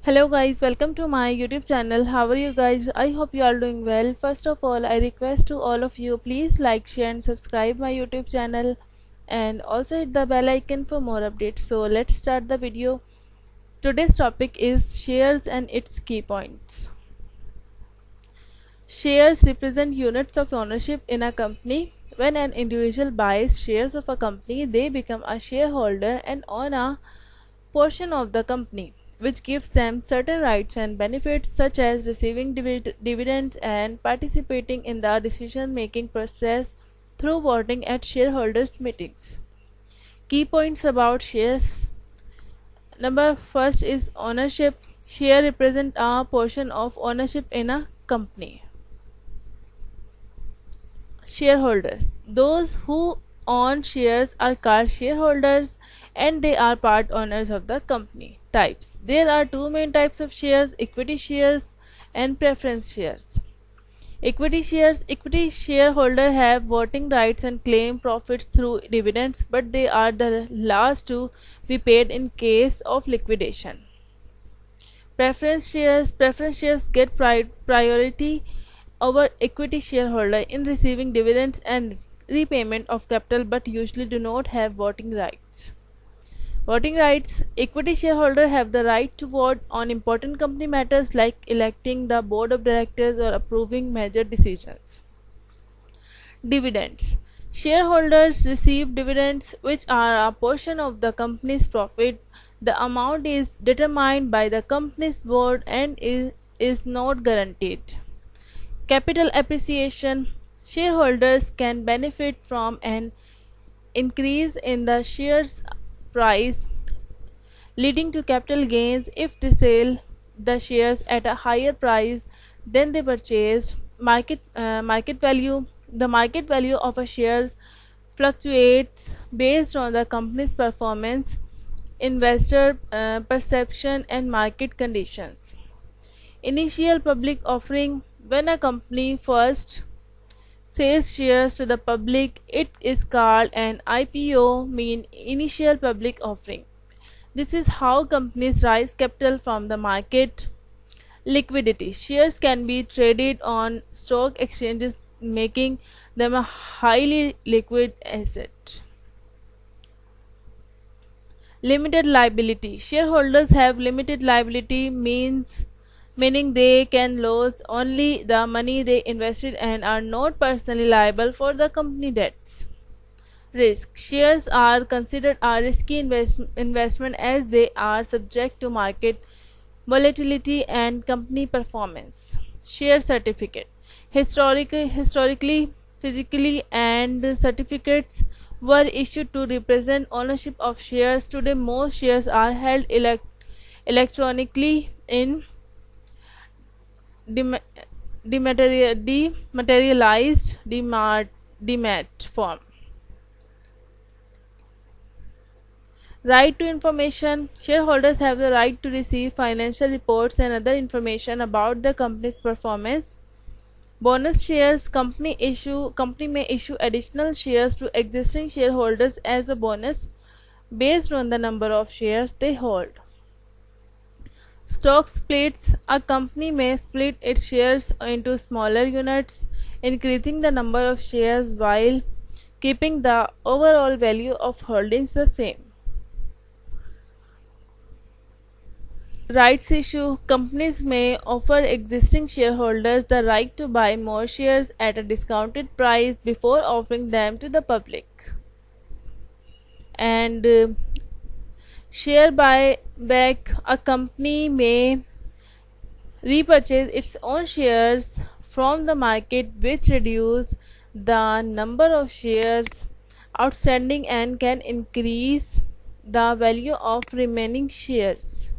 Hello guys, welcome to my YouTube channel. How are you guys? I hope you are doing well. First of all, I request to all of you, please like, share and subscribe my YouTube channel and also hit the bell icon for more updates. So let's start the video. Today's topic is shares and its key points. Shares represent units of ownership in a company. When an individual buys shares of a company, they become a shareholder and own a portion of the company, which gives them certain rights and benefits such as receiving dividends and participating in the decision-making process through voting at shareholders' meetings. Key points about shares. Number first is ownership. Share represent a portion of ownership in a company. Shareholders. Those who own shares are called shareholders and they are part owners of the company. Types. There are two main types of shares: equity shares and preference shares. Equity shares. Equity shareholders have voting rights and claim profits through dividends, but they are the last to be paid in case of liquidation. Preference shares. Preference shares get priority over equity shareholder in receiving dividends and repayment of capital, but usually do not have voting rights. Voting rights. Equity shareholders have the right to vote on important company matters like electing the board of directors or approving major decisions. Dividends. Shareholders receive dividends, which are a portion of the company's profit. The amount is determined by the company's board and is not guaranteed. Capital appreciation. Shareholders can benefit from an increase in the shares price, leading to capital gains if they sell the shares at a higher price than they purchased. Market value. The market value of a share fluctuates based on the company's performance, investor perception, and market conditions. Initial public offering. When a company first sells shares to the public, it is called an IPO, mean initial public offering. This is how companies raise capital from the market. Liquidity. Shares can be traded on stock exchanges, making them a highly liquid asset. Limited liability. Shareholders have limited liability, meaning they can lose only the money they invested and are not personally liable for the company debts. Risk. Shares are considered a risky investment as they are subject to market volatility and company performance. Share certificate. Historically, physically, and certificates were issued to represent ownership of shares. Today, most shares are held electronically in dematerialized demat form. Right to information. Shareholders have the right to receive financial reports and other information about the company's performance. Bonus shares. Company may issue additional shares to existing shareholders as a bonus based on the number of shares they hold. Stock splits. A company may split its shares into smaller units, increasing the number of shares while keeping the overall value of holdings the same. Rights issue. Companies may offer existing shareholders the right to buy more shares at a discounted price before offering them to the public. And share buyback. A company may repurchase its own shares from the market, which reduce the number of shares outstanding and can increase the value of remaining shares.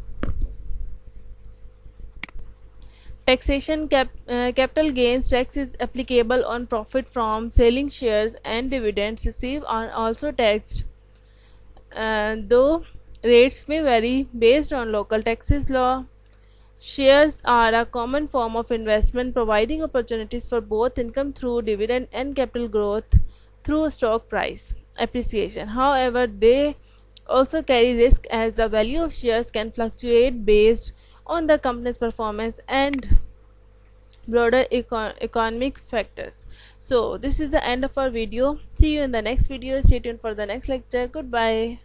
Taxation. Capital gains tax is applicable on profit from selling shares, and dividends received are also taxed, though rates may vary based on local taxes law. Shares are a common form of investment, providing opportunities for both income through dividend and capital growth through stock price appreciation. However, they also carry risk as the value of shares can fluctuate based on the company's performance and broader economic factors. So this is the end of our video. See you in the next video. Stay tuned for the next lecture. Goodbye.